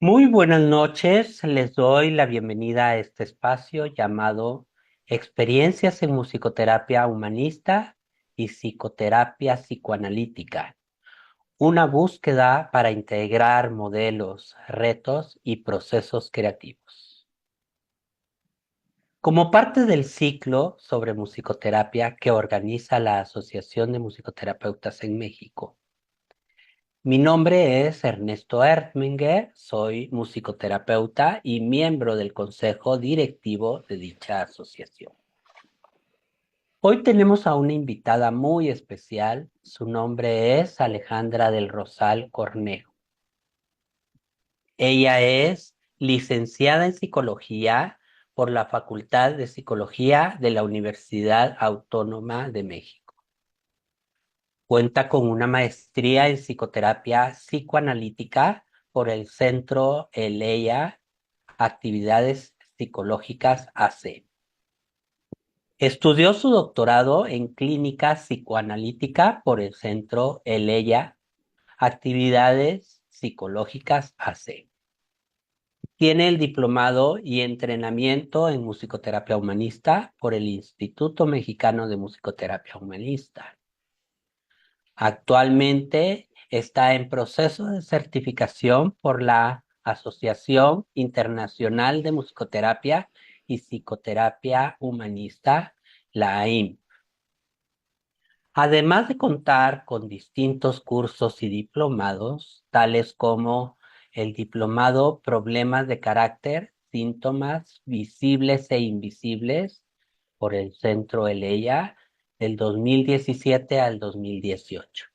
Muy buenas noches, les doy la bienvenida a este espacio llamado Experiencias en Musicoterapia Humanista y Psicoterapia Psicoanalítica, una búsqueda para integrar modelos, retos y procesos creativos. Como parte del ciclo sobre musicoterapia que organiza la Asociación de Musicoterapeutas en México, mi nombre es Ernesto Ertminger, soy musicoterapeuta y miembro del consejo directivo de dicha asociación. Hoy tenemos a una invitada muy especial, su nombre es Alejandra del Rosal Cornejo. Ella es licenciada en psicología por la Facultad de Psicología de la Universidad Autónoma de México. Cuenta con una maestría en psicoterapia psicoanalítica por el Centro ELEA, Actividades Psicológicas AC. Estudió su doctorado en clínica psicoanalítica por el Centro ELEA, Actividades Psicológicas AC. Tiene el diplomado y entrenamiento en musicoterapia humanista por el Instituto Mexicano de Musicoterapia Humanista. Actualmente está en proceso de certificación por la Asociación Internacional de Musicoterapia y Psicoterapia Humanista, la AIM. Además de contar con distintos cursos y diplomados, tales como el diplomado Problemas de Carácter, Síntomas Visibles e Invisibles por el Centro ELEA del 2017 al 2018.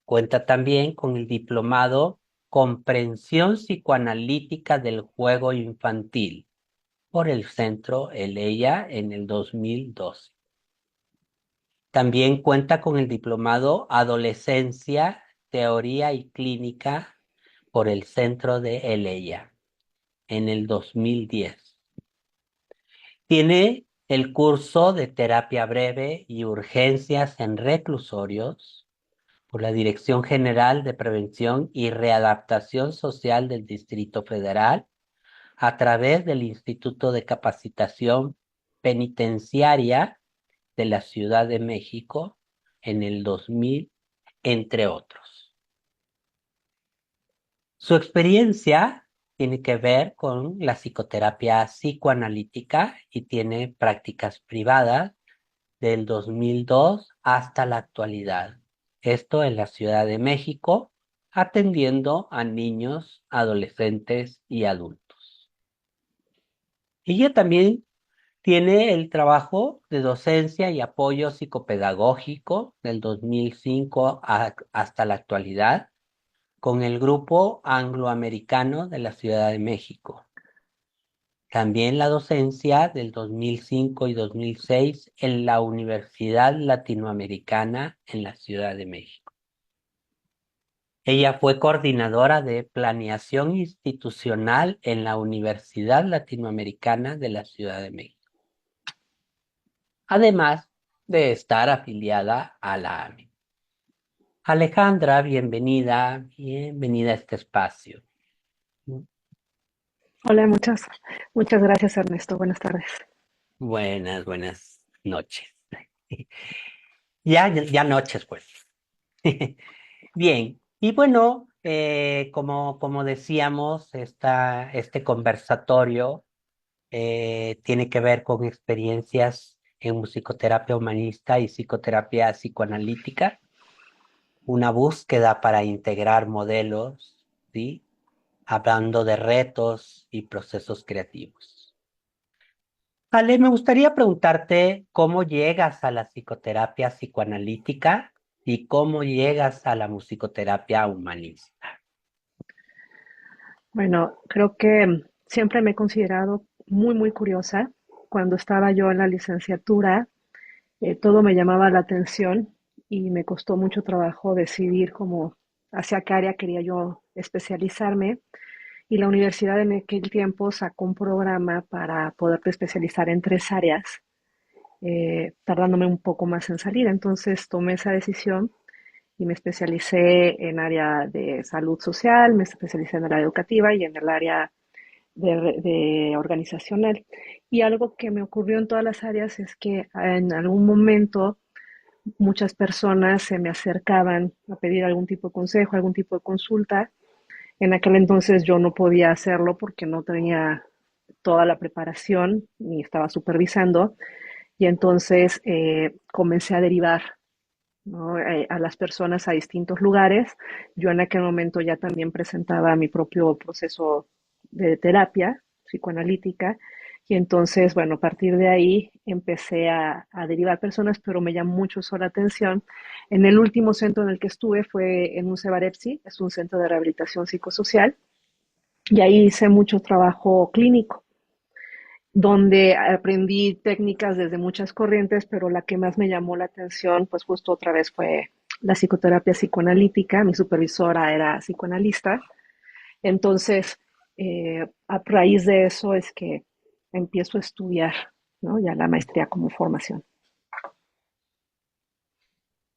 Cuenta también con el diplomado Comprensión Psicoanalítica del Juego Infantil por el Centro ELEA en el 2012. También cuenta con el diplomado Adolescencia, Teoría y Clínica por el Centro de ELEA en el 2010. Tiene el curso de Terapia Breve y Urgencias en Reclusorios por la Dirección General de Prevención y Readaptación Social del Distrito Federal a través del Instituto de Capacitación Penitenciaria de la Ciudad de México en el 2000, entre otros. Su experiencia tiene que ver con la psicoterapia psicoanalítica y tiene prácticas privadas del 2002 hasta la actualidad. Esto en la Ciudad de México, atendiendo a niños, adolescentes y adultos. Ella también tiene el trabajo de docencia y apoyo psicopedagógico del 2005 hasta la actualidad con el Grupo Angloamericano de la Ciudad de México. También la docencia del 2005 y 2006 en la Universidad Latinoamericana en la Ciudad de México. Ella fue coordinadora de planeación institucional en la Universidad Latinoamericana de la Ciudad de México, además de estar afiliada a la AMI. Alejandra, bienvenida a este espacio. Hola, muchas gracias, Ernesto. Buenas tardes. Buenas noches. Ya noches, pues. Bien, y bueno, como decíamos, este conversatorio tiene que ver con experiencias en musicoterapia humanista y psicoterapia psicoanalítica, una búsqueda para integrar modelos, ¿sí? Hablando de retos y procesos creativos. Ale, me gustaría preguntarte cómo llegas a la psicoterapia psicoanalítica y cómo llegas a la musicoterapia humanista. Bueno, creo que siempre me he considerado muy curiosa. Cuando estaba yo en la licenciatura, todo me llamaba la atención y me costó mucho trabajo decidir cómo hacia qué área quería yo especializarme. Y la universidad en aquel tiempo sacó un programa para poderte especializar en tres áreas, tardándome un poco más en salir. Entonces tomé esa decisión y me especialicé en área de salud social, me especialicé en el área educativa y en el área de organizacional. Y algo que me ocurrió en todas las áreas es que en algún momento muchas personas se me acercaban a pedir algún tipo de consejo, algún tipo de consulta. En aquel entonces yo no podía hacerlo porque no tenía toda la preparación ni estaba supervisando y entonces comencé a derivar, ¿no? A las personas a distintos lugares. Yo en aquel momento ya también presentaba mi propio proceso de terapia psicoanalítica y entonces, bueno, a partir de ahí empecé a derivar personas, pero me llamó mucho eso la atención. En el último centro en el que estuve fue en un Cebarepsi, es un centro de rehabilitación psicosocial, y ahí hice mucho trabajo clínico donde aprendí técnicas desde muchas corrientes, pero la que más me llamó la atención, pues justo otra vez fue la psicoterapia psicoanalítica. Mi supervisora era psicoanalista, entonces a raíz de eso es que empiezo a estudiar, ¿no? Ya la maestría como formación.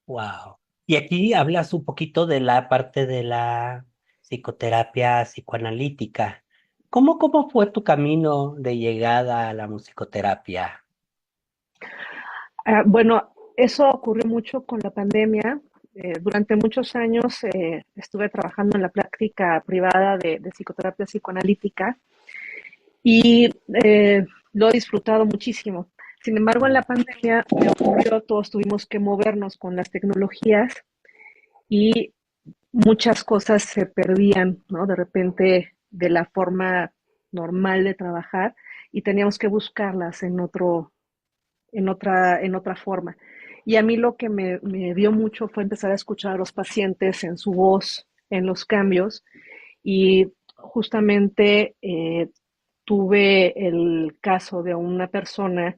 Wow. Y aquí hablas un poquito de la parte de la psicoterapia psicoanalítica. ¿Cómo fue tu camino de llegada a la musicoterapia? Bueno, eso ocurrió mucho con la pandemia. Durante muchos años estuve trabajando en la práctica privada de psicoterapia psicoanalítica y lo he disfrutado muchísimo. Sin embargo, en la pandemia me ocurrió, todos tuvimos que movernos con las tecnologías y muchas cosas se perdían, ¿no? De repente de la forma normal de trabajar y teníamos que buscarlas en otra forma. Y a mí lo que me dio mucho fue empezar a escuchar a los pacientes en su voz, en los cambios, y justamente tuve el caso de una persona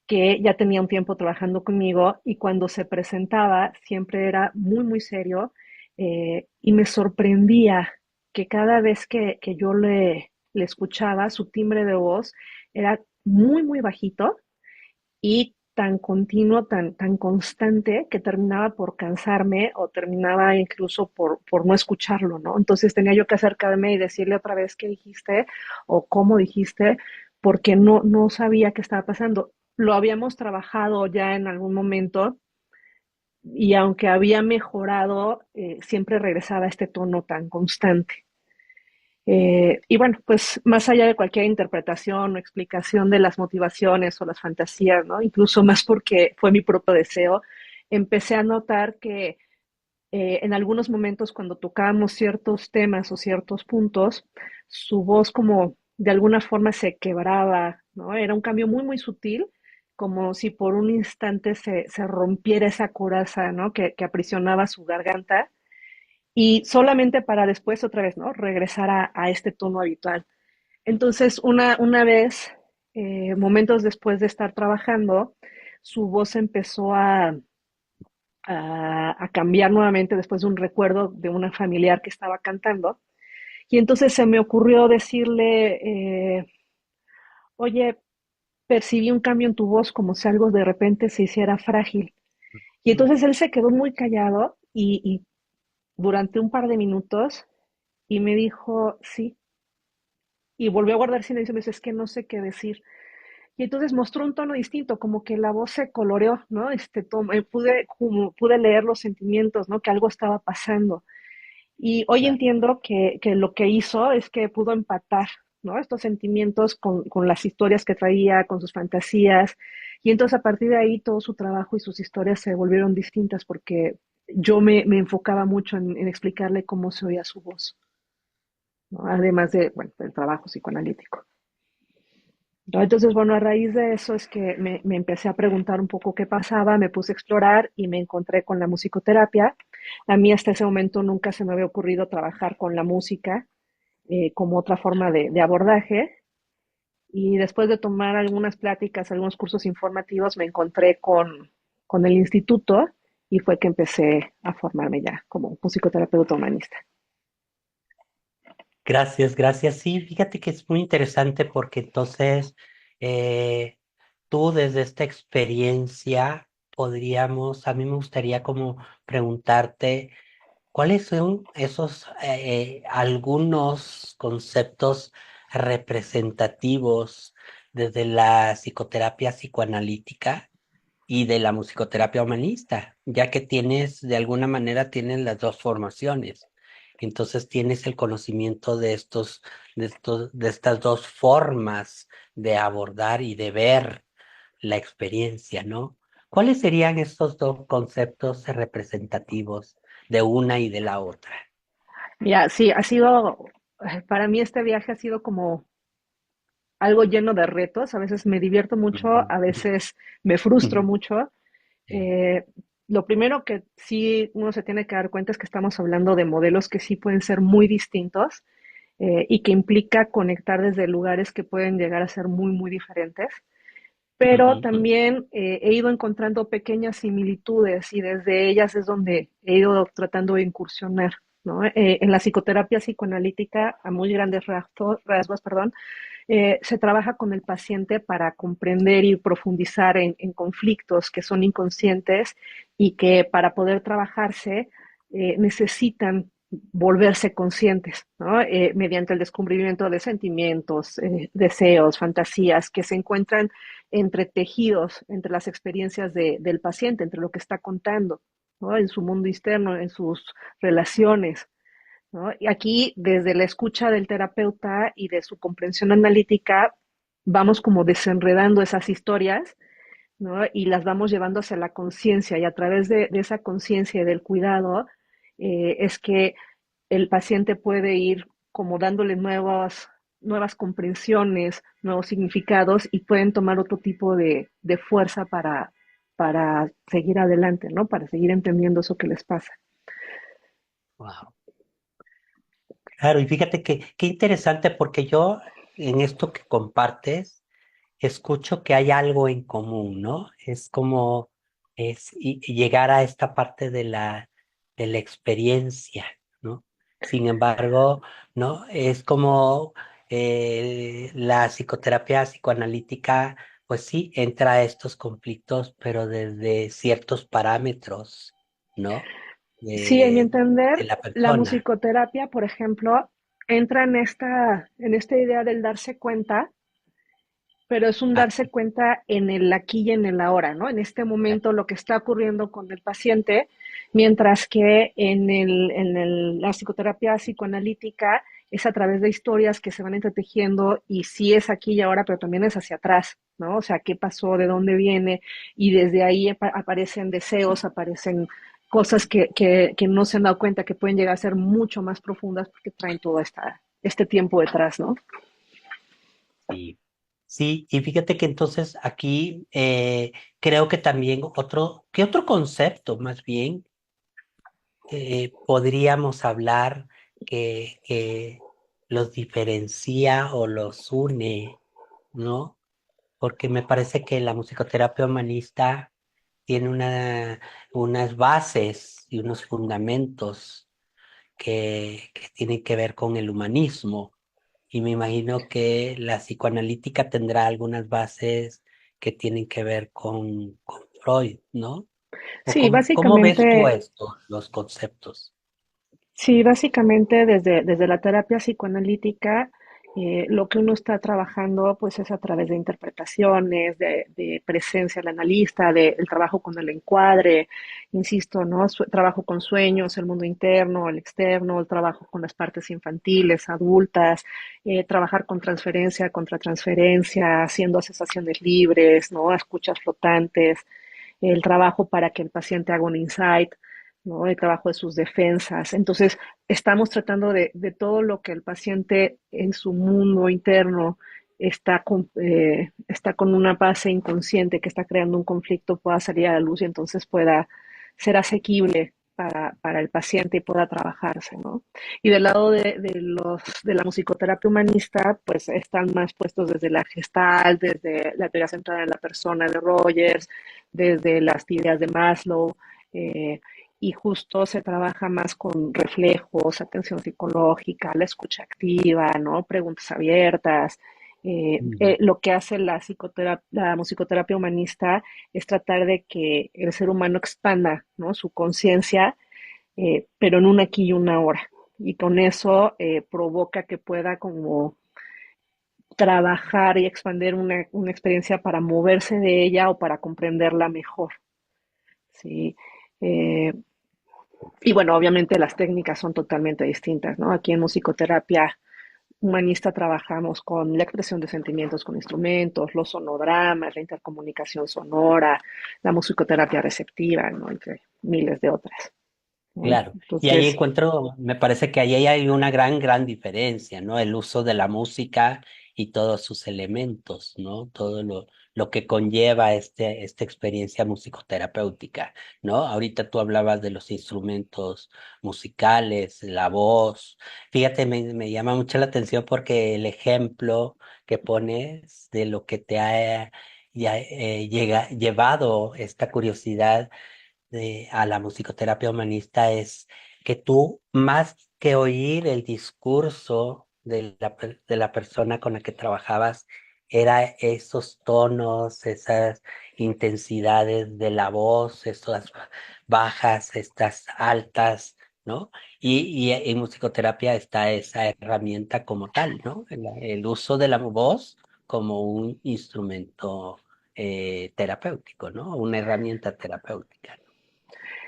que ya tenía un tiempo trabajando conmigo y cuando se presentaba siempre era muy, muy serio y me sorprendía que cada vez que yo le escuchaba, su timbre de voz era muy, muy bajito y tan continuo, tan constante, que terminaba por cansarme o terminaba incluso por no escucharlo, ¿no? Entonces tenía yo que acercarme y decirle otra vez qué dijiste o cómo dijiste, porque no sabía qué estaba pasando. Lo habíamos trabajado ya en algún momento y aunque había mejorado, siempre regresaba a este tono tan constante. Y bueno, pues más allá de cualquier interpretación o explicación de las motivaciones o las fantasías, ¿no? Incluso más porque fue mi propio deseo, empecé a notar que en algunos momentos cuando tocábamos ciertos temas o ciertos puntos, su voz como de alguna forma se quebraba, ¿no? Era un cambio muy, muy sutil, como si por un instante se rompiera esa coraza, ¿no? Que aprisionaba su garganta y solamente para después otra vez, ¿no? Regresar a este tono habitual. Entonces, una vez, momentos después de estar trabajando, su voz empezó a cambiar nuevamente después de un recuerdo de una familiar que estaba cantando. Y entonces se me ocurrió decirle, oye, percibí un cambio en tu voz como si algo de repente se hiciera frágil. Y entonces él se quedó muy callado y durante un par de minutos y me dijo, sí, y volvió a guardar silencio y me dice, es que no sé qué decir. Y entonces mostró un tono distinto, como que la voz se coloreó, ¿no? Pude leer los sentimientos, ¿no? Que algo estaba pasando. Y hoy Claro. entiendo que lo que hizo es que pudo empatar, ¿no? Estos sentimientos con las historias que traía, con sus fantasías. Y entonces a partir de ahí todo su trabajo y sus historias se volvieron distintas porque yo me enfocaba mucho en explicarle cómo se oía su voz, ¿no? Además de, bueno, del trabajo psicoanalítico. ¿No? Entonces, bueno, a raíz de eso es que me empecé a preguntar un poco qué pasaba, me puse a explorar y me encontré con la musicoterapia. A mí hasta ese momento nunca se me había ocurrido trabajar con la música como otra forma de abordaje. Y después de tomar algunas pláticas, algunos cursos informativos, me encontré con el instituto y fue que empecé a formarme ya como musicoterapeuta humanista. Gracias, gracias. Sí, fíjate que es muy interesante porque entonces eh, tú desde esta experiencia a mí me gustaría como preguntarte, ¿cuáles son esos algunos conceptos representativos desde la psicoterapia psicoanalítica y de la musicoterapia humanista, ya que de alguna manera tienes las dos formaciones? Entonces tienes el conocimiento de estas dos formas de abordar y de ver la experiencia, ¿no? ¿Cuáles serían estos dos conceptos representativos de una y de la otra? Ya, sí, ha sido, para mí este viaje ha sido como algo lleno de retos. A veces me divierto mucho, Ujú. a veces me frustro mucho. Sí. Eh, lo primero que sí uno se tiene que dar cuenta es que estamos hablando de modelos que sí pueden ser muy distintos, y que implica conectar desde lugares que pueden llegar a ser muy, muy diferentes. Pero Ujú. también he ido encontrando pequeñas similitudes y desde ellas es donde he ido tratando de incursionar, ¿no? En la psicoterapia psicoanalítica, a muy grandes rasgos, perdón, se trabaja con el paciente para comprender y profundizar en conflictos que son inconscientes y que para poder trabajarse necesitan volverse conscientes, ¿no? Mediante el descubrimiento de sentimientos, deseos, fantasías que se encuentran entretejidos entre las experiencias del paciente, entre lo que está contando, ¿no? En su mundo externo, en sus relaciones, ¿no? Y aquí, desde la escucha del terapeuta y de su comprensión analítica, vamos como desenredando esas historias, ¿no? Y las vamos llevando hacia la conciencia y a través de esa conciencia y del cuidado es que el paciente puede ir como dándole nuevas comprensiones, nuevos significados y pueden tomar otro tipo de fuerza para seguir adelante, ¿no? Para seguir entendiendo eso que les pasa. Wow. Claro, y fíjate que qué interesante porque yo en esto que compartes escucho que hay algo en común, ¿no? Es como y llegar a esta parte de la experiencia, ¿no? Sin embargo, ¿no? Es como la psicoterapia psicoanalítica, pues sí, entra a estos conflictos, pero desde ciertos parámetros, ¿no? Sí, en mi De entender, la la persona. musicoterapia, por ejemplo, entra en esta idea del darse cuenta, pero es un Ah, darse cuenta en el aquí y en el ahora, ¿no? En este momento lo que está ocurriendo con el paciente, mientras que la psicoterapia psicoanalítica es a través de historias que se van entretejiendo y sí es aquí y ahora, pero también es hacia atrás, ¿no? O sea, qué pasó, de dónde viene, y desde ahí aparecen deseos, aparecen cosas que no se han dado cuenta que pueden llegar a ser mucho más profundas porque traen todo este tiempo detrás, ¿no? sí. Sí, y fíjate que entonces aquí creo que también ¿qué otro concepto más bien podríamos hablar que los diferencia o los une, ¿no? Porque me parece que la musicoterapia humanista tiene unas bases y unos fundamentos que tienen que ver con el humanismo. Y me imagino que la psicoanalítica tendrá algunas bases que tienen que ver con Freud, ¿no? ¿O Sí, cómo ves tú básicamente esto, los conceptos? Sí, básicamente desde la terapia psicoanalítica, lo que uno está trabajando pues es a través de interpretaciones, de presencia del analista, del trabajo con el encuadre, insisto, ¿no? Trabajo con sueños, el mundo interno, el externo, el trabajo con las partes infantiles, adultas, trabajar con transferencia, contratransferencia, haciendo asociaciones libres, ¿no? Escuchas flotantes, el trabajo para que el paciente haga un insight, ¿no? El trabajo de sus defensas. Entonces, estamos tratando de todo lo que el paciente en su mundo interno está con una base inconsciente que está creando un conflicto, pueda salir a la luz y entonces pueda ser asequible para el paciente y pueda trabajarse, ¿no? Y del lado de la musicoterapia humanista, pues están más puestos desde la Gestalt, desde la teoría centrada en la persona de Rogers, desde las ideas de Maslow, eh, y justo se trabaja más con reflejos, atención psicológica, la escucha activa, ¿no? Preguntas abiertas, Ujú. Lo que hace la musicoterapia humanista es tratar de que el ser humano expanda, ¿no?, su conciencia, pero en un aquí y una ahora. Y con eso provoca que pueda como trabajar y expandir una experiencia para moverse de ella o para comprenderla mejor. ¿Sí? Eh, y bueno, obviamente las técnicas son totalmente distintas, ¿no? Aquí en musicoterapia humanista trabajamos con la expresión de sentimientos con instrumentos, los sonodramas, la intercomunicación sonora, la musicoterapia receptiva, ¿no?, entre miles de otras, ¿no? Claro, y ahí Entonces, encuentro, me parece que ahí hay una gran diferencia, ¿no? El uso de la música y todos sus elementos, ¿no? Todo lo que conlleva esta experiencia musicoterapéutica, ¿no? Ahorita tú hablabas de los instrumentos musicales, la voz. Fíjate, me llama mucho la atención porque el ejemplo que pones de lo que te ha llevado esta curiosidad a la musicoterapia humanista es que tú, más que oír el discurso de la persona con la que trabajabas, era esos tonos, esas intensidades de la voz, estas bajas, estas altas, ¿no? Y en musicoterapia está esa herramienta como tal, ¿no? El uso de la voz como un instrumento terapéutico, ¿no? Una herramienta terapéutica.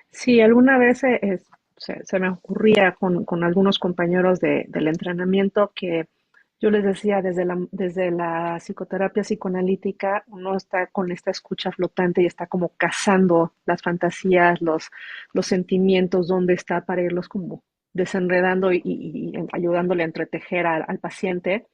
sí, alguna vez se me ocurría con algunos compañeros del entrenamiento que yo les decía, desde la psicoterapia psicoanalítica, uno está con esta escucha flotante y está como cazando las fantasías, los sentimientos, dónde está para irlos como desenredando y ayudándole a entretejer al paciente.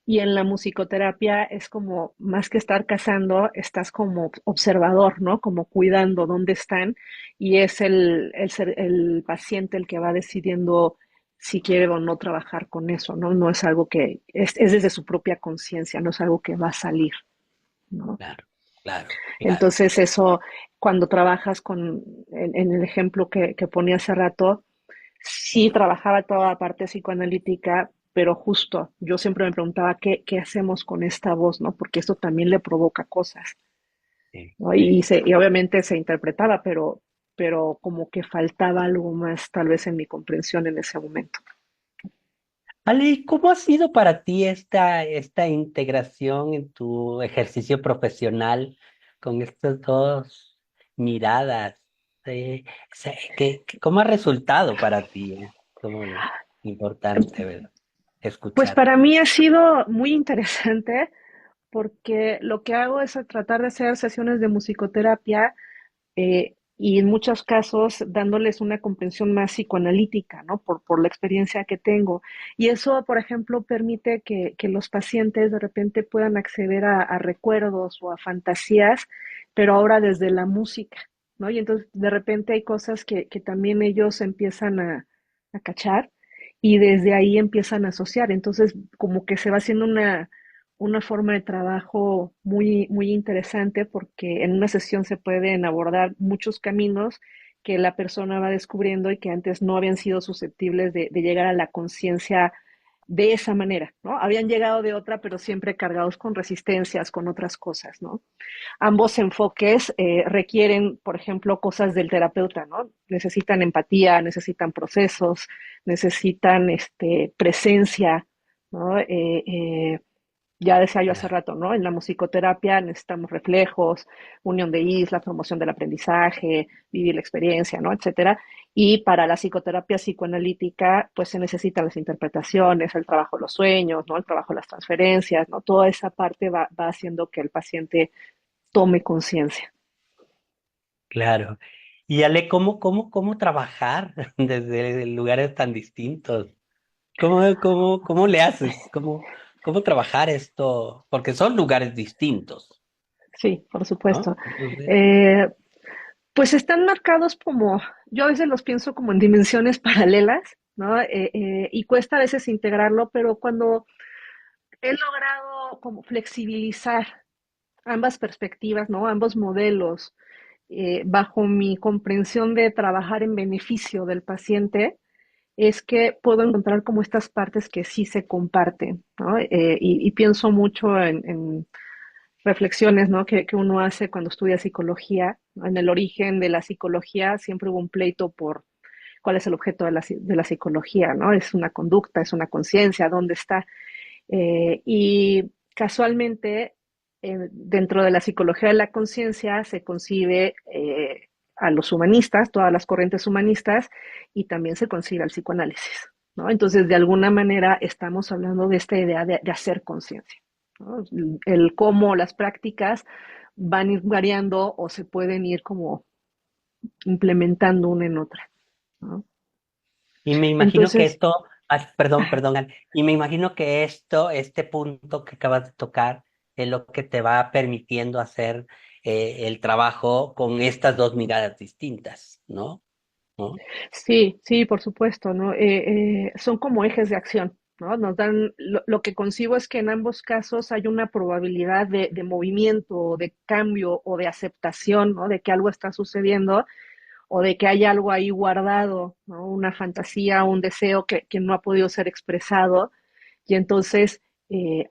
Y en la musicoterapia es como, más que estar cazando, estás como observador, ¿no? Como cuidando dónde están, y es el paciente el que va decidiendo si quiere o no trabajar con eso, ¿no? No es algo que, es desde su propia conciencia, no es algo que va a salir, ¿no? Claro, claro, claro. Entonces eso, cuando trabajas en el ejemplo que ponía hace rato, sí trabajaba toda la parte psicoanalítica, pero justo yo siempre me preguntaba qué hacemos con esta voz, ¿no? Porque esto también le provoca cosas, Sí. ¿no? Y obviamente se interpretaba, pero como que faltaba algo más tal vez en mi comprensión en ese momento. Ale, ¿y cómo ha sido para ti esta integración en tu ejercicio profesional con estas dos miradas? O sea, ¿cómo ha resultado para ti? Como importante, ¿verdad? Pues Escuchar. para mí ha sido muy interesante porque lo que hago es tratar de hacer sesiones de musicoterapia, y en muchos casos dándoles una comprensión más psicoanalítica, ¿no? Por la experiencia que tengo. Y eso, por ejemplo, permite que los pacientes de repente puedan acceder a recuerdos o a fantasías, pero ahora desde la música, ¿no? Y entonces de repente hay cosas que también ellos empiezan a cachar y desde ahí empiezan a asociar. Entonces, como que se va haciendo una forma de trabajo muy, muy interesante porque en una sesión se pueden abordar muchos caminos que la persona va descubriendo y que antes no habían sido susceptibles de llegar a la conciencia de esa manera, ¿no? Habían llegado de otra, pero siempre cargados con resistencias, con otras cosas, ¿no? Ambos enfoques requieren, por ejemplo, cosas del terapeuta, ¿no? Necesitan empatía, necesitan procesos, necesitan presencia, ¿no? Ya decía yo hace Claro, rato, ¿no? En la musicoterapia necesitamos reflejos, unión de islas, promoción del aprendizaje, vivir la experiencia, ¿no? Etcétera. Y para la psicoterapia psicoanalítica, pues se necesitan las interpretaciones, el trabajo de los sueños, ¿no? El trabajo de las transferencias, ¿no? Toda esa parte va haciendo que el paciente tome conciencia. claro. Y Ale, ¿cómo trabajar desde lugares tan distintos? ¿Cómo le haces? ¿Cómo trabajar esto? Porque son lugares distintos, Sí, por ¿no? supuesto. Entonces, Eh, pues están marcados como, yo a veces los pienso como en dimensiones paralelas, ¿no? Y cuesta a veces integrarlo, pero cuando he logrado como flexibilizar ambas perspectivas, ¿no? Ambos modelos, bajo mi comprensión de trabajar en beneficio del paciente, es que puedo encontrar como estas partes que sí se comparten, ¿no? Y pienso mucho en reflexiones, ¿no? Que uno hace cuando estudia psicología. En el origen de la psicología siempre hubo un pleito por cuál es el objeto de la psicología, ¿no? Es una conducta, es una conciencia, ¿dónde está? Y casualmente, dentro de la psicología de la conciencia se concibe a los humanistas, todas las corrientes humanistas, y también se concibe al psicoanálisis, ¿no? Entonces, de alguna manera, estamos hablando de esta idea de hacer conciencia, ¿no? El cómo las prácticas van a ir variando o se pueden ir como implementando una en otra, ¿no? Y me imagino que Entonces, esto, perdón, Al, y me imagino que este punto que acabas de tocar, es lo que te va permitiendo hacer el trabajo con estas dos miradas distintas, ¿no? ¿No? sí, sí, por supuesto, ¿no? Son como ejes de acción, ¿no? Nos dan, lo que concibo es que en ambos casos hay una probabilidad de movimiento, de cambio o de aceptación, ¿no? De que algo está sucediendo o de que hay algo ahí guardado, ¿no? Una fantasía, un deseo que no ha podido ser expresado y entonces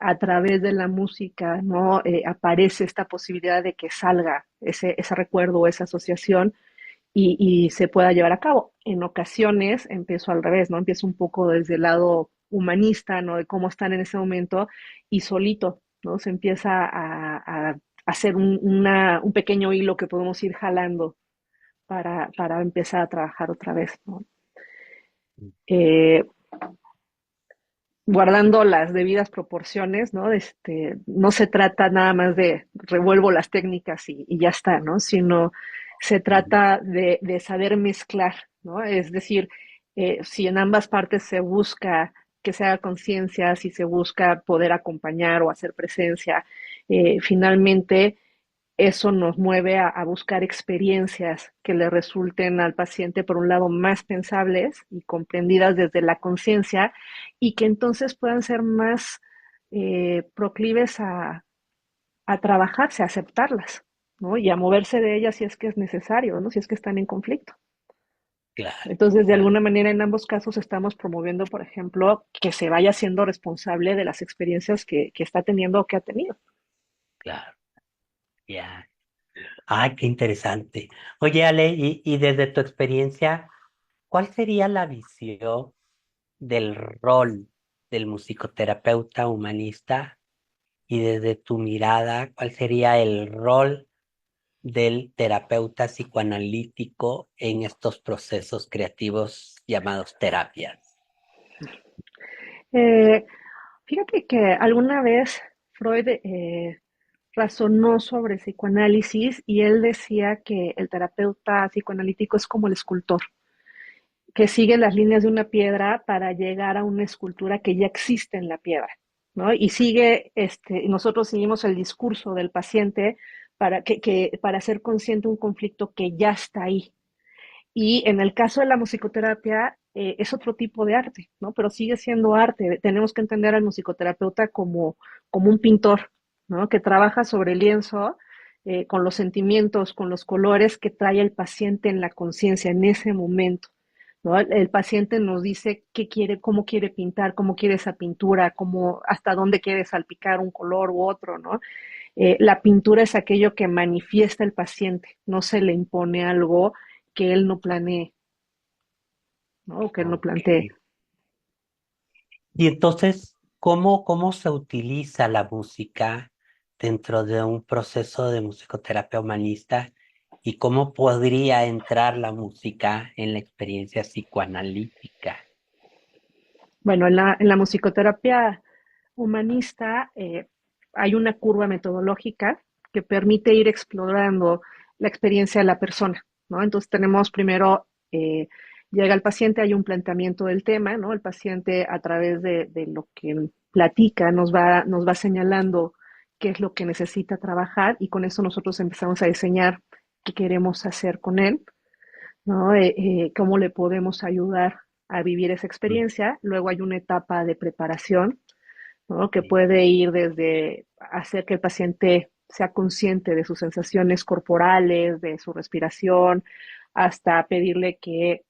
a través de la música, ¿no? Aparece esta posibilidad de que salga ese recuerdo o esa asociación y se pueda llevar a cabo. En ocasiones empiezo al revés, ¿no? Empiezo un poco desde el lado humanista, ¿no? De cómo están en ese momento y solito, ¿no? Se empieza a hacer un pequeño hilo que podemos ir jalando para empezar a trabajar otra vez, ¿no? Eh, Guardando las debidas proporciones, ¿no? No se trata nada más de revuelvo las técnicas y ya está, ¿no? Sino se trata de saber mezclar, ¿no? Es decir, si en ambas partes se busca que se haga conciencia, si se busca poder acompañar o hacer presencia, finalmente eso nos mueve a buscar experiencias que le resulten al paciente, por un lado, más pensables y comprendidas desde la conciencia y que entonces puedan ser más proclives a trabajarse, a aceptarlas, ¿no? Y a moverse de ellas si es que es necesario, ¿no? Si es que están en conflicto. Claro, Entonces, de claro, alguna manera, en ambos casos estamos promoviendo, por ejemplo, que se vaya siendo responsable de las experiencias que está teniendo o que ha tenido. claro, ya. Ay, qué interesante. Oye, Ale, y desde tu experiencia, ¿cuál sería la visión del rol del musicoterapeuta humanista? Y desde tu mirada, ¿cuál sería el rol del terapeuta psicoanalítico en estos procesos creativos llamados terapias? Eh, Fíjate que alguna vez Freud razonó sobre psicoanálisis y él decía que el terapeuta psicoanalítico es como el escultor, que sigue las líneas de una piedra para llegar a una escultura que ya existe en la piedra, ¿no? Y sigue, nosotros seguimos el discurso del paciente para hacer consciente un conflicto que ya está ahí, y en el caso de la musicoterapia, es otro tipo de arte, ¿no? Pero sigue siendo arte. Tenemos que entender al musicoterapeuta como un pintor, ¿no? Que trabaja sobre el lienzo, con los sentimientos, con los colores que trae el paciente en la conciencia en ese momento, ¿no? El paciente nos dice qué quiere, cómo quiere pintar, cómo quiere esa pintura, cómo, hasta dónde quiere salpicar un color u otro, ¿no? La pintura es aquello que manifiesta el paciente, no se le impone algo que él no planee, ¿no? O que él no Ok. plantee. Y entonces, ¿cómo se utiliza la música dentro de un proceso de musicoterapia humanista? ¿Y cómo podría entrar la música en la experiencia psicoanalítica? Bueno, en la musicoterapia humanista hay una curva metodológica que permite ir explorando la experiencia de la persona, ¿no? Entonces tenemos primero, llega el paciente, hay un planteamiento del tema, ¿no? El paciente a través de lo que platica nos va señalando qué es lo que necesita trabajar y con eso nosotros empezamos a diseñar qué queremos hacer con él, ¿no? Cómo le podemos ayudar a vivir esa Mm, experiencia. Luego hay una etapa de preparación, ¿no? Que sí, puede ir desde hacer que el paciente sea consciente de sus sensaciones corporales, de su respiración, hasta pedirle que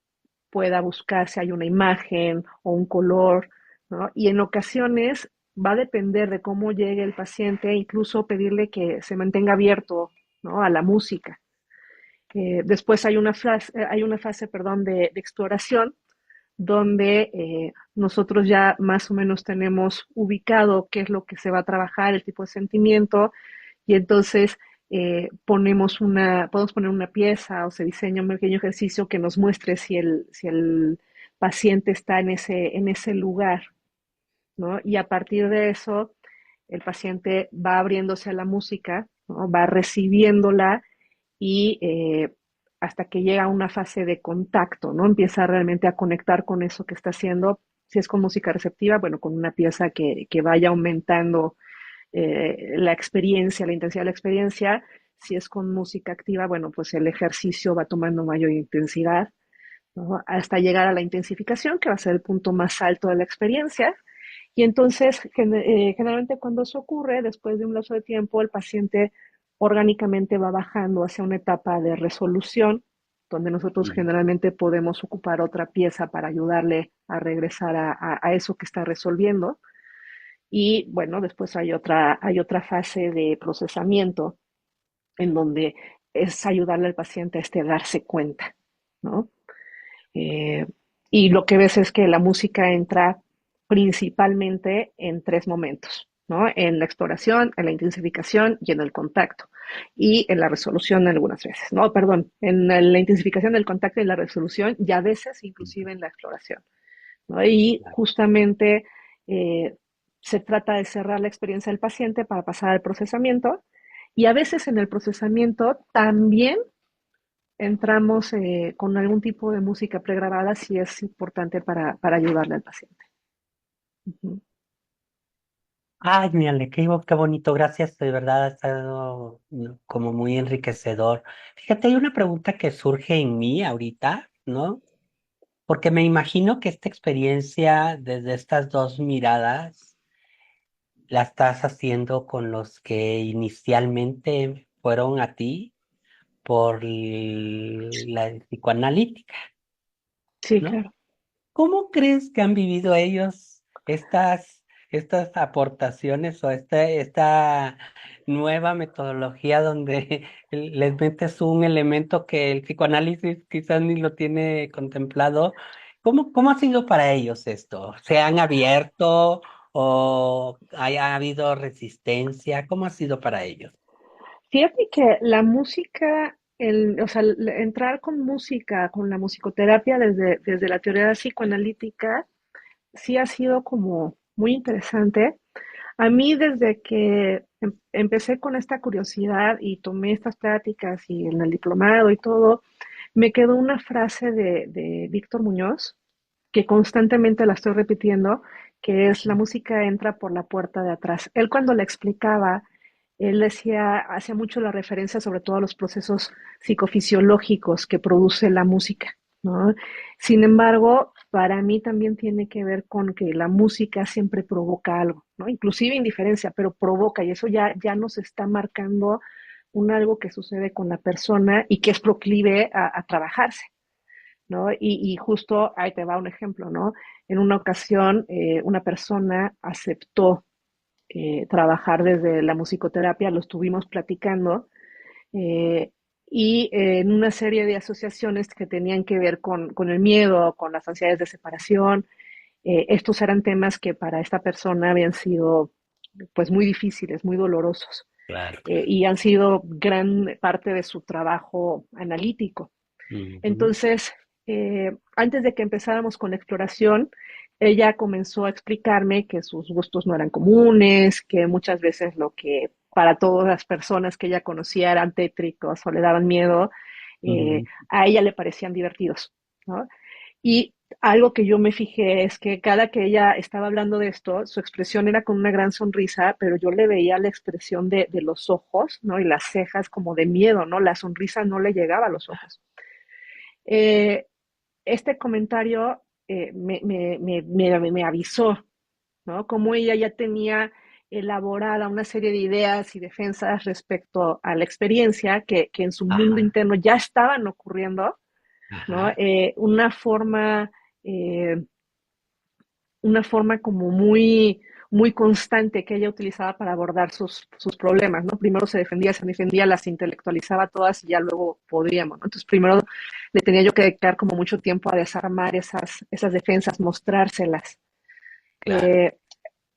pueda buscar si hay una imagen o un color, ¿no? Y en ocasiones va a depender de cómo llegue el paciente, incluso pedirle que se mantenga abierto, ¿no? A la música. Después hay una fase, perdón, de exploración donde nosotros ya más o menos tenemos ubicado qué es lo que se va a trabajar, el tipo de sentimiento, y entonces podemos poner una pieza o se diseña un pequeño ejercicio que nos muestre si el paciente está en ese lugar, ¿no? Y a partir de eso, el paciente va abriéndose a la música, ¿no? Va recibiéndola y hasta que llega a una fase de contacto, ¿no? Empieza realmente a conectar con eso que está haciendo. Si es con música receptiva, bueno, con una pieza que vaya aumentando la experiencia, la intensidad de la experiencia. Si es con música activa, bueno, pues el ejercicio va tomando mayor intensidad, ¿no? Hasta llegar a la intensificación, que va a ser el punto más alto de la experiencia. Y entonces, generalmente cuando eso ocurre, después de un lapso de tiempo, el paciente orgánicamente va bajando hacia una etapa de resolución, donde nosotros Ujú. generalmente podemos ocupar otra pieza para ayudarle a regresar a eso que está resolviendo. Y bueno, después hay otra fase de procesamiento en donde es ayudarle al paciente a darse cuenta, ¿no? Eh, y lo que ves es que la música entra principalmente en tres momentos, ¿no? En la exploración, en la intensificación y en el contacto. Y en la resolución algunas veces, ¿no? Perdón, en la intensificación, el contacto y la resolución y a veces inclusive en la exploración, ¿no? Y justamente eh, se trata de cerrar la experiencia del paciente para pasar al procesamiento y a veces en el procesamiento también entramos con algún tipo de música pregrabada si es importante para ayudarle al paciente. Ujú. Ay, mírale, qué bonito, gracias, de verdad ha estado como muy enriquecedor. Fíjate, hay una pregunta que surge en mí ahorita, ¿no? Porque me imagino que esta experiencia desde estas dos miradas la estás haciendo con los que inicialmente fueron a ti por la psicoanalítica, Sí, ¿no? claro. ¿Cómo crees que han vivido ellos estas aportaciones o esta nueva metodología donde les metes un elemento que el psicoanálisis quizás ni lo tiene contemplado? ¿Cómo ha sido para ellos esto? ¿Se han abierto o haya habido resistencia? ¿Cómo ha sido para ellos? Fíjate que la música, o sea, entrar con música, con la musicoterapia desde la teoría psicoanalítica, sí ha sido como muy interesante. A mí desde que empecé con esta curiosidad y tomé estas prácticas y en el diplomado y todo, me quedó una frase de Víctor Muñoz, que constantemente la estoy repitiendo, que es la música entra por la puerta de atrás. Él cuando la explicaba, él decía, hacía mucho la referencia sobre todo a los procesos psicofisiológicos que produce la música, ¿no? Sin embargo, para mí también tiene que ver con que la música siempre provoca algo, ¿no? Inclusive indiferencia, pero provoca, y eso ya nos está marcando un algo que sucede con la persona y que es proclive a trabajarse, ¿no? Y justo ahí te va un ejemplo, ¿no? En una ocasión, una persona aceptó trabajar desde la musicoterapia, lo estuvimos platicando, eh, y en una serie de asociaciones que tenían que ver con el miedo, con las ansiedades de separación, estos eran temas que para esta persona habían sido pues muy difíciles, muy dolorosos, Claro. y han sido gran parte de su trabajo analítico. Ujú. Entonces, antes de que empezáramos con la exploración, ella comenzó a explicarme que sus gustos no eran comunes, que muchas veces lo que para todas las personas que ella conocía eran tétricos o le daban miedo, Ujú. a ella le parecían divertidos, ¿no? Y algo que yo me fijé es que cada que ella estaba hablando de esto, su expresión era con una gran sonrisa, pero yo le veía la expresión de los ojos, ¿no? Y las cejas como de miedo, ¿no? La sonrisa no le llegaba a los ojos. Eh, este comentario me avisó, ¿no? Como ella ya tenía elaborada una serie de ideas y defensas respecto a la experiencia que en su mundo Ajá. interno ya estaban ocurriendo, ¿no? Ajá, Eh, una forma como muy, muy constante que ella utilizaba para abordar sus problemas, ¿no? Primero se defendía, las intelectualizaba todas y ya luego podríamos, ¿no? Entonces primero le tenía yo que dedicar como mucho tiempo a desarmar esas defensas, mostrárselas. claro. Eh,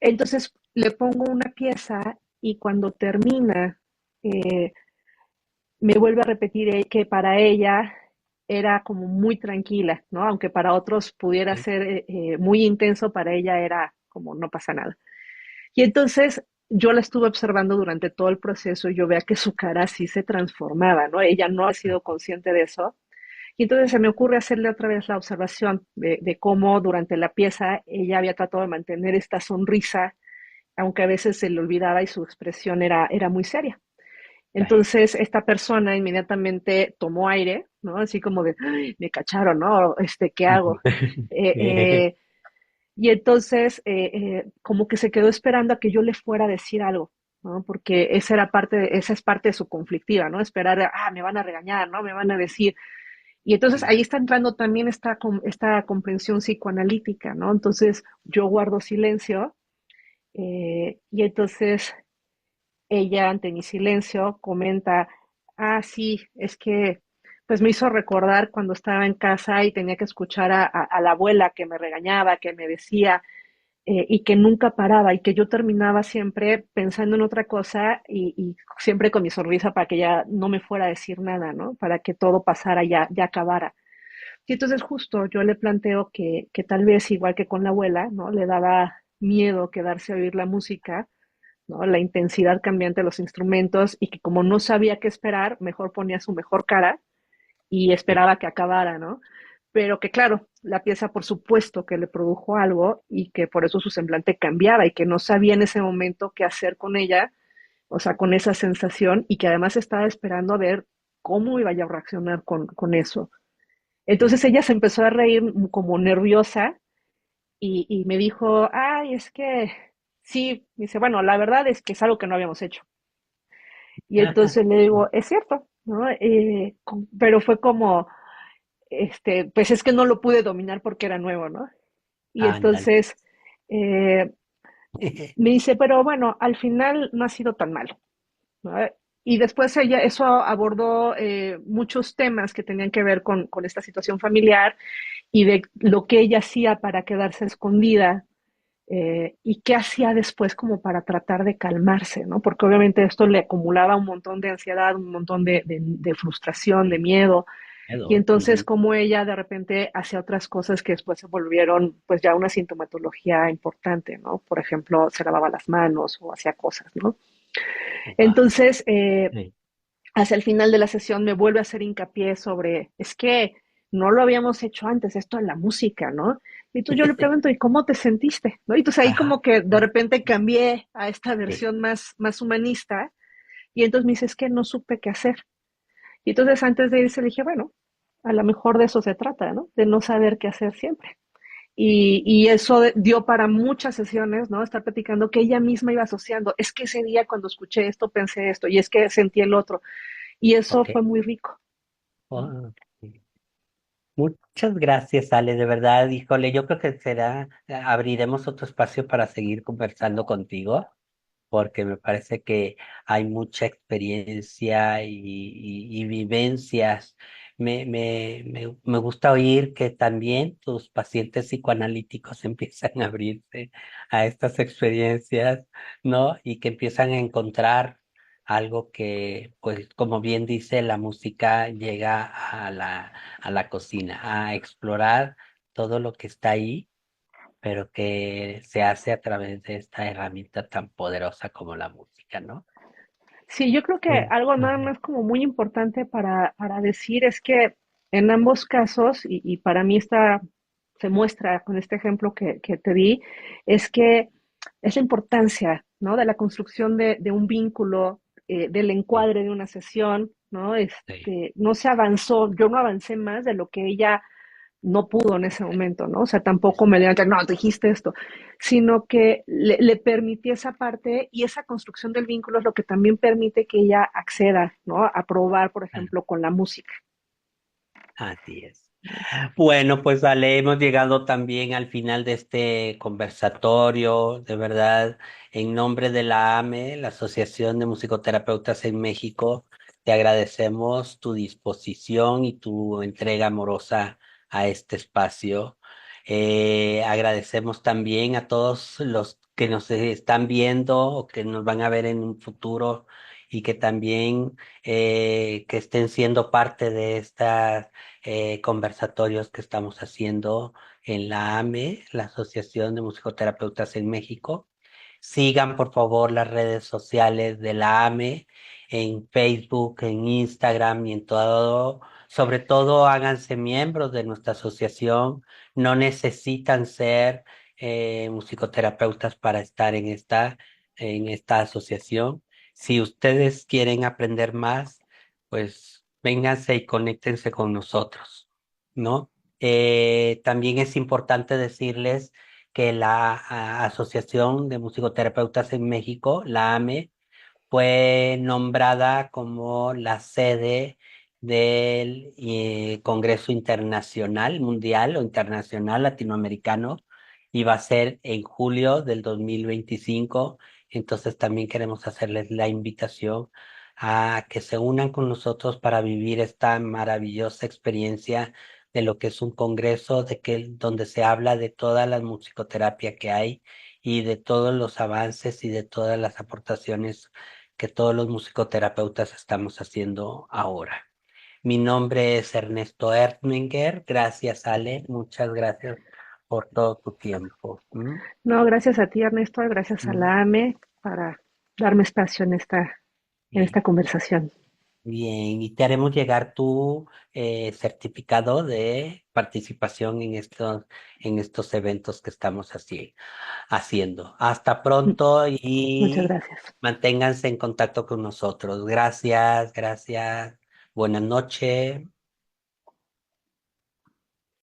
entonces le pongo una pieza y cuando termina, eh, me vuelve a repetir que para ella era como muy tranquila, ¿no? Aunque para otros pudiera Sí. ser muy intenso, para ella era como no pasa nada. Y entonces yo la estuve observando durante todo el proceso y yo veía que su cara sí se transformaba, ¿no? Ella no ha sido consciente de eso. Y entonces se me ocurre hacerle otra vez la observación de cómo durante la pieza ella había tratado de mantener esta sonrisa, aunque a veces se le olvidaba y su expresión era muy seria. Right. Entonces esta persona inmediatamente tomó aire, ¿no? Así como de, "Ay, me cacharon, ¿no? ¿Qué hago?" Eh, eh, y entonces como que se quedó esperando a que yo le fuera a decir algo, ¿no? Porque esa es parte de su conflictiva, ¿no? Esperar, me van a regañar, ¿no? Me van a decir. Y entonces ahí Claro. está entrando también esta comprensión psicoanalítica, ¿no? Entonces yo guardo silencio y entonces ella, ante mi silencio, comenta, sí, es que pues me hizo recordar cuando estaba en casa y tenía que escuchar a la abuela que me regañaba, que me decía, y que nunca paraba, y que yo terminaba siempre pensando en otra cosa y siempre con mi sonrisa para que ya no me fuera a decir nada, ¿no? Para que todo pasara, ya acabara. Y entonces justo yo le planteo que tal vez igual que con la abuela, ¿no? Le daba miedo quedarse a oír la música, ¿no? La intensidad cambiante de los instrumentos y que como no sabía qué esperar, mejor ponía su mejor cara y Sí. esperaba que acabara, ¿no? Pero que claro, la pieza por supuesto que le produjo algo y que por eso su semblante cambiaba y que no sabía en ese momento qué hacer con ella, o sea, con esa sensación y que además estaba esperando a ver cómo iba a reaccionar con eso. Sí. Entonces ella se empezó a reír como nerviosa y me dijo, ay, es que sí, dice, bueno, la verdad es que es algo que no habíamos hecho. Y entonces le digo, es cierto, ¿no? Pero fue como, pues es que no lo pude dominar porque era nuevo, ¿no? Y Ándale. entonces me dice, pero bueno, al final no ha sido tan malo, ¿no? Y después ella, eso abordó muchos temas que tenían que ver con esta situación familiar y de lo que ella hacía para quedarse escondida y qué hacía después como para tratar de calmarse, ¿no? Porque obviamente esto le acumulaba un montón de ansiedad, un montón de frustración, de Sí. miedo, y Miedo. entonces Ujú. como ella de repente hacía otras cosas que después se volvieron pues ya una sintomatología importante, ¿no? Por ejemplo, se lavaba las manos o hacía cosas, ¿no? Guau. Entonces, Sí. hacia el final de la sesión me vuelve a hacer hincapié sobre, es que no lo habíamos hecho antes, esto en la música, ¿no? Y entonces yo le pregunto, ¿y cómo te sentiste? ¿No? Y entonces ahí Ajá. como que de repente cambié a esta Sí. versión más humanista y entonces me dice, es que no supe qué hacer. Y entonces antes de irse le dije, bueno, a lo mejor de eso se trata, ¿no? De no saber qué hacer siempre. Sí. Y eso dio para muchas sesiones, ¿no? Estar platicando que ella misma iba asociando, es que ese día cuando escuché esto pensé esto y es que sentí el otro. Y eso Ok. fue muy rico. Oh, sí. Muchas gracias, Ale, de verdad. Híjole, yo creo que abriremos otro espacio para seguir conversando contigo, porque me parece que hay mucha experiencia y vivencias. Me gusta oír que también tus pacientes psicoanalíticos empiezan a abrirse a estas experiencias, ¿no? Y que empiezan a encontrar algo que, pues, como bien dice, la música llega a la cocina, a explorar todo lo que está ahí, pero que se hace a través de esta herramienta tan poderosa como la música, ¿no? Sí, yo creo que Mm. algo nada Ujú. más como muy importante para decir es que en ambos casos, y para mí se muestra con este ejemplo que te di, es que es la importancia, ¿no? De la construcción de un vínculo, del Sí, encuadre de una sesión, ¿no? sí, No se avanzó, yo no avancé más de lo que ella no pudo en ese momento, ¿no? O sea, tampoco me levanté, no, dijiste esto, sino que le permití esa parte y esa construcción del vínculo es lo que también permite que ella acceda, ¿no? A probar, por claro, ejemplo, con la música. Así es. Bueno, pues Ale, hemos llegado también al final de este conversatorio. De verdad, en nombre de la AME, la Asociación de Musicoterapeutas en México, te agradecemos tu disposición y tu entrega amorosa a este espacio. Agradecemos también a todos los que nos están viendo o que nos van a ver en un futuro y que también que estén siendo parte de esta conversatorios que estamos haciendo en la AME, la Asociación de Musicoterapeutas en México. Sigan por favor las redes sociales de la AME en Facebook, en Instagram y en todo. Sobre todo háganse miembros de nuestra asociación. No necesitan ser musicoterapeutas para estar en esta asociación. Si ustedes quieren aprender más, pues vénganse y conéctense con nosotros, ¿no? También es importante decirles que la Asociación de Musicoterapeutas en México, la AME, fue nombrada como la sede del Congreso Internacional, Mundial o Internacional Latinoamericano, y va a ser en julio del 2025. Entonces también queremos hacerles la invitación a que se unan con nosotros para vivir esta maravillosa experiencia de lo que es un congreso donde se habla de toda la musicoterapia que hay y de todos los avances y de todas las aportaciones que todos los musicoterapeutas estamos haciendo ahora. Mi nombre es Ernesto Ertminger. Gracias, Ale. Muchas gracias por todo tu tiempo. ¿Mm? No, gracias a ti, Ernesto, gracias a Mm. la AME para darme espacio en Bien, esta conversación. bien. Y te haremos llegar tu certificado de participación en estos eventos que estamos haciendo. Hasta pronto Muchas y gracias. manténganse en contacto con nosotros. Gracias, gracias. Buenas noches.